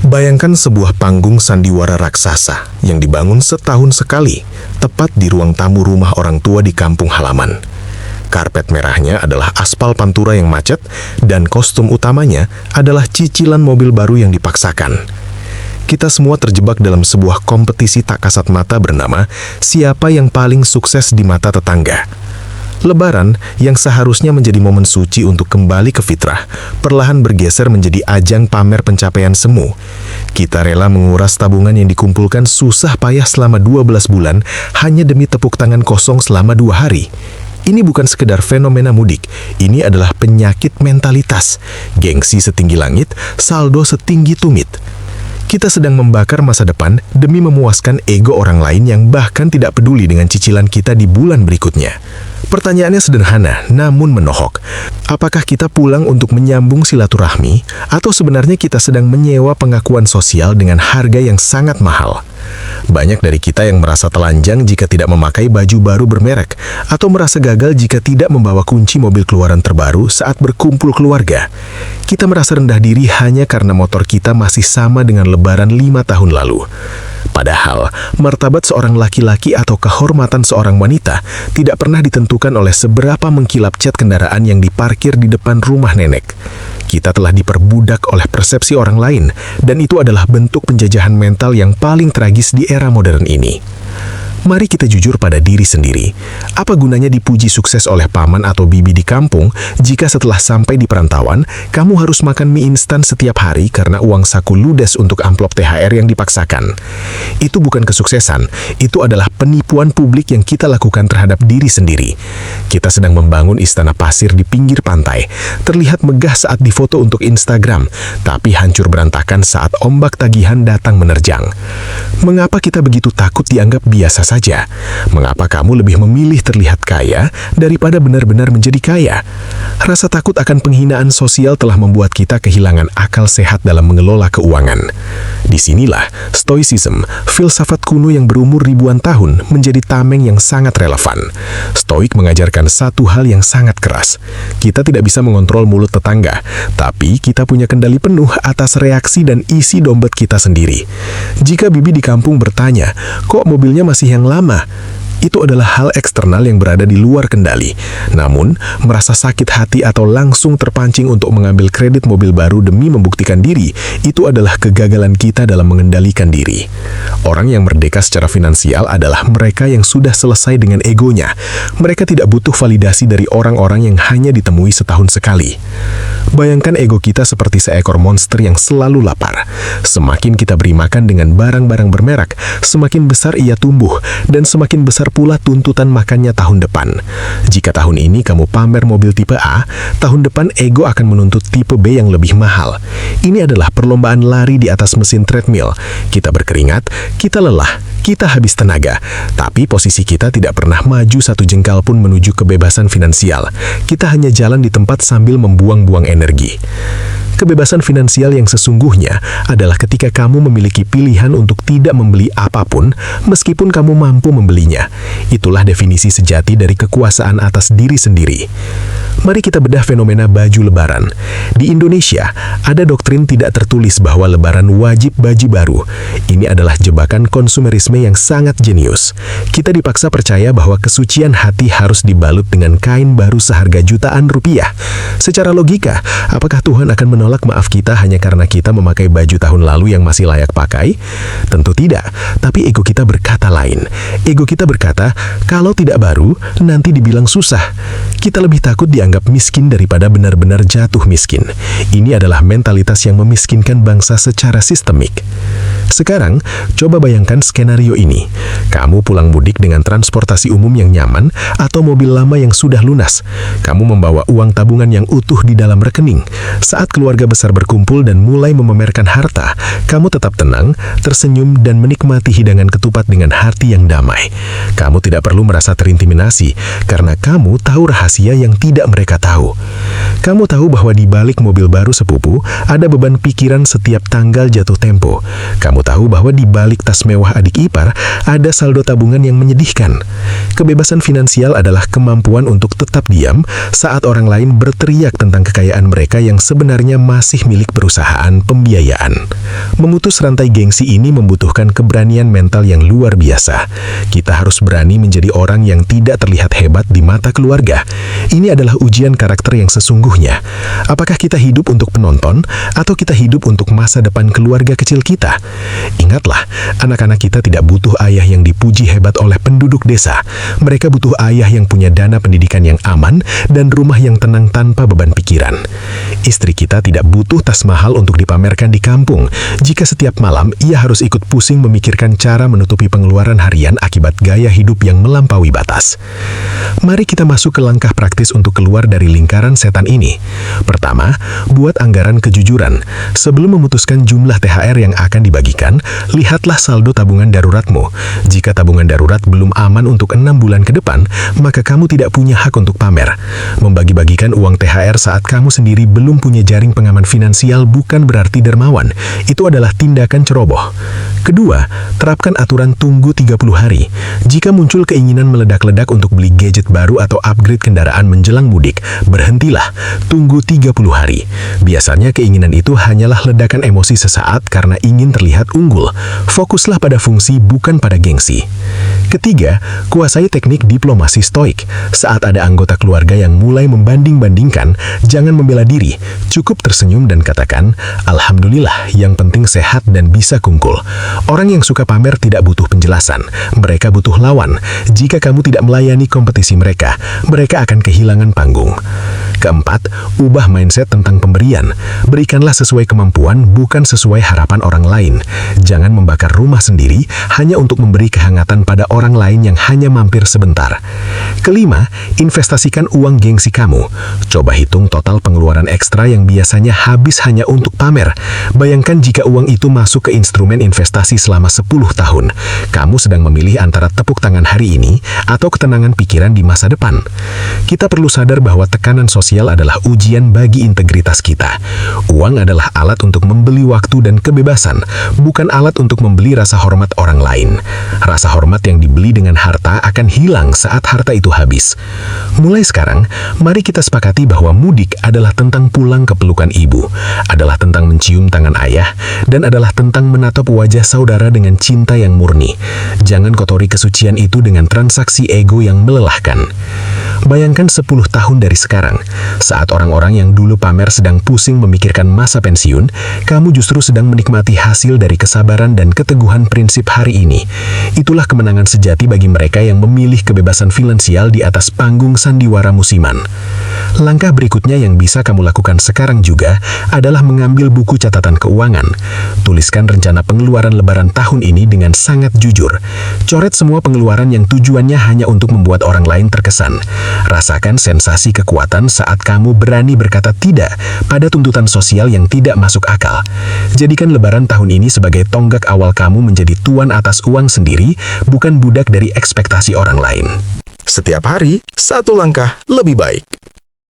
Bayangkan sebuah panggung sandiwara raksasa yang dibangun setahun sekali, tepat di ruang tamu rumah orang tua di kampung halaman. Karpet merahnya adalah aspal pantura yang macet, dan kostum utamanya adalah cicilan mobil baru yang dipaksakan. Kita semua terjebak dalam sebuah kompetisi tak kasat mata bernama siapa yang paling sukses di mata tetangga. Lebaran, yang seharusnya menjadi momen suci untuk kembali ke fitrah, perlahan bergeser menjadi ajang pamer pencapaian semu. Kita rela menguras tabungan yang dikumpulkan susah payah selama 12 bulan hanya demi tepuk tangan kosong selama 2 hari. Ini bukan sekedar fenomena mudik, ini adalah penyakit mentalitas. Gengsi setinggi langit, saldo setinggi tumit. Kita sedang membakar masa depan demi memuaskan ego orang lain yang bahkan tidak peduli dengan cicilan kita di bulan berikutnya. Pertanyaannya sederhana, namun menohok. Apakah kita pulang untuk menyambung silaturahmi, atau sebenarnya kita sedang menyewa pengakuan sosial dengan harga yang sangat mahal? Banyak dari kita yang merasa telanjang jika tidak memakai baju baru bermerek, atau merasa gagal jika tidak membawa kunci mobil keluaran terbaru saat berkumpul keluarga. Kita merasa rendah diri hanya karena motor kita masih sama dengan Lebaran 5 tahun lalu. Padahal, martabat seorang laki-laki atau kehormatan seorang wanita tidak pernah ditentukan oleh seberapa mengkilap cat kendaraan yang diparkir di depan rumah nenek. Kita telah diperbudak oleh persepsi orang lain, dan itu adalah bentuk penjajahan mental yang paling tragis di era modern ini. Mari kita jujur pada diri sendiri. Apa gunanya dipuji sukses oleh paman atau bibi di kampung jika setelah sampai di perantauan, kamu harus makan mie instan setiap hari karena uang saku ludes untuk amplop THR yang dipaksakan? Itu bukan kesuksesan, itu adalah penipuan publik yang kita lakukan terhadap diri sendiri. Kita sedang membangun istana pasir di pinggir pantai, terlihat megah saat difoto untuk Instagram, tapi hancur berantakan saat ombak tagihan datang menerjang. Mengapa kita begitu takut dianggap biasa saja? Mengapa kamu lebih memilih terlihat kaya daripada benar-benar menjadi kaya? Rasa takut akan penghinaan sosial telah membuat kita kehilangan akal sehat dalam mengelola keuangan. Disinilah Stoicism, filsafat kuno yang berumur ribuan tahun, menjadi tameng yang sangat relevan. Stoik mengajarkan satu hal yang sangat keras. Kita tidak bisa mengontrol mulut tetangga, tapi kita punya kendali penuh atas reaksi dan isi dompet kita sendiri. Jika bibi di kampung bertanya, "Kok mobilnya masih yang lama?" Itu adalah hal eksternal yang berada di luar kendali. Namun, merasa sakit hati atau langsung terpancing untuk mengambil kredit mobil baru demi membuktikan diri, itu adalah kegagalan kita dalam mengendalikan diri. Orang yang merdeka secara finansial adalah mereka yang sudah selesai dengan egonya. Mereka tidak butuh validasi dari orang-orang yang hanya ditemui setahun sekali. Bayangkan ego kita seperti seekor monster yang selalu lapar. Semakin kita beri makan dengan barang-barang bermerek, semakin besar ia tumbuh, dan semakin besar pula tuntutan makannya tahun depan. Jika tahun ini kamu pamer mobil tipe A, tahun depan ego akan menuntut tipe B yang lebih mahal. Ini adalah perlombaan lari di atas mesin treadmill. Kita berkeringat, kita lelah, kita habis tenaga, tapi posisi kita tidak pernah maju satu jengkal pun menuju kebebasan finansial. Kita hanya jalan di tempat sambil membuang-buang energi. Kebebasan finansial yang sesungguhnya adalah ketika kamu memiliki pilihan untuk tidak membeli apapun meskipun kamu mampu membelinya. Itulah definisi sejati dari kekuasaan atas diri sendiri. Mari kita bedah fenomena baju lebaran. Di Indonesia, ada doktrin tidak tertulis bahwa lebaran wajib baju baru. Ini adalah jebakan konsumerisme yang sangat jenius. Kita dipaksa percaya bahwa kesucian hati harus dibalut dengan kain baru seharga jutaan rupiah. Secara logika, apakah Tuhan akan menolak maaf kita hanya karena kita memakai baju tahun lalu yang masih layak pakai? Tentu tidak, tapi ego kita berkata lain. Ego kita berkata, kalau tidak baru, nanti dibilang susah. Kita lebih takut dianggap miskin daripada benar-benar jatuh miskin. Ini adalah mentalitas yang memiskinkan bangsa secara sistemik. Sekarang, coba bayangkan skenario ini. Kamu pulang mudik dengan transportasi umum yang nyaman atau mobil lama yang sudah lunas. Kamu membawa uang tabungan yang utuh di dalam rekening. Saat keluarga besar berkumpul dan mulai memamerkan harta, kamu tetap tenang, tersenyum, dan menikmati hidangan ketupat dengan hati yang damai. Kamu tidak perlu merasa terintimidasi, karena kamu tahu rahasia yang tidak mereka tahu. Kamu tahu bahwa di balik mobil baru sepupu, ada beban pikiran setiap tanggal jatuh tempo. Kamu kamu tahu bahwa di balik tas mewah adik ipar, ada saldo tabungan yang menyedihkan. Kebebasan finansial adalah kemampuan untuk tetap diam saat orang lain berteriak tentang kekayaan mereka yang sebenarnya masih milik perusahaan pembiayaan. Memutus rantai gengsi ini membutuhkan keberanian mental yang luar biasa. Kita harus berani menjadi orang yang tidak terlihat hebat di mata keluarga. Ini adalah ujian karakter yang sesungguhnya. Apakah kita hidup untuk penonton, atau kita hidup untuk masa depan keluarga kecil kita? Ingatlah, anak-anak kita tidak butuh ayah yang dipuji hebat oleh penduduk desa. Mereka butuh ayah yang punya dana pendidikan yang aman dan rumah yang tenang tanpa beban pikiran. Istri kita tidak butuh tas mahal untuk dipamerkan di kampung, jika setiap malam ia harus ikut pusing memikirkan cara menutupi pengeluaran harian akibat gaya hidup yang melampaui batas. Mari kita masuk ke langkah praktis untuk keluar dari lingkaran setan ini. Pertama, buat anggaran kejujuran. Sebelum memutuskan jumlah THR yang akan dibagikan, lihatlah saldo tabungan daruratmu. Jika tabungan darurat belum aman untuk 6 bulan ke depan, maka kamu tidak punya hak untuk pamer. Membagi-bagikan uang THR saat kamu sendiri belum punya jaring pengaman finansial bukan berarti dermawan. Itu adalah tindakan ceroboh. Kedua, terapkan aturan tunggu 30 hari. Jika muncul keinginan meledak-ledak untuk beli gadget baru atau upgrade kendaraan menjelang mudik, berhentilah. Tunggu 30 hari. Biasanya keinginan itu hanyalah ledakan emosi sesaat karena ingin terlihat unggul. Fokuslah pada fungsi, bukan pada gengsi. Ketiga, kuasai teknik diplomasi stoik. Saat ada anggota keluarga yang mulai membanding-bandingkan, jangan membela diri. Cukup tersenyum dan katakan, "Alhamdulillah, yang penting sehat dan bisa kumpul." Orang yang suka pamer tidak butuh penjelasan. Mereka butuh lawan. Jika kamu tidak melayani kompetisi mereka, mereka akan kehilangan panggung. Keempat, ubah mindset tentang pemberian. Berikanlah sesuai kemampuan, bukan sesuai harapan orang lain. Jangan membakar rumah sendiri hanya untuk memberi kehangatan pada orang lain yang hanya mampir sebentar. Kelima, investasikan uang gengsi kamu. Coba hitung total pengeluaran ekstra yang biasanya habis hanya untuk pamer. Bayangkan jika uang itu masuk ke instrumen investasi selama 10 tahun. Kamu sedang memilih antara tepuk tangan hari ini atau ketenangan pikiran di masa depan. Kita perlu sadar bahwa tekanan sosial adalah ujian bagi integritas kita. Uang adalah alat untuk membeli waktu dan kebebasan, bukan alat untuk membeli rasa hormat orang lain. Rasa hormat yang dibeli dengan harta akan hilang saat harta itu habis. Mulai sekarang, mari kita sepakati bahwa mudik adalah tentang pulang ke pelukan ibu, adalah tentang mencium tangan ayah, dan adalah tentang menatap wajah saudara dengan cinta yang murni. Jangan kotori kesucian itu dengan transaksi ego yang melelahkan. Bayangkan 10 tahun dari sekarang, saat orang-orang yang dulu pamer sedang pusing memikirkan masa pensiun, kamu justru sedang menikmati hasil dari kesabaran dan keteguhan prinsip hari ini. Itulah kemenangan sejati bagi mereka yang memilih kebebasan finansial di atas panggung sandiwara musiman. Langkah berikutnya yang bisa kamu lakukan sekarang juga adalah mengambil buku catatan keuangan. Tuliskan rencana pengeluaran lebaran tahun ini dengan sangat jujur. Coret semua pengeluaran yang tujuannya hanya untuk membuat orang lain terkesan. Rasakan sensasi kekuatan saat kamu berani berkata tidak pada tuntutan sosial yang tidak masuk akal. Jadikan lebaran tahun ini sebagai tonggak awal kamu menjadi tuan atas uang sendiri, bukan budak dari ekspektasi orang lain. Setiap hari, satu langkah lebih baik.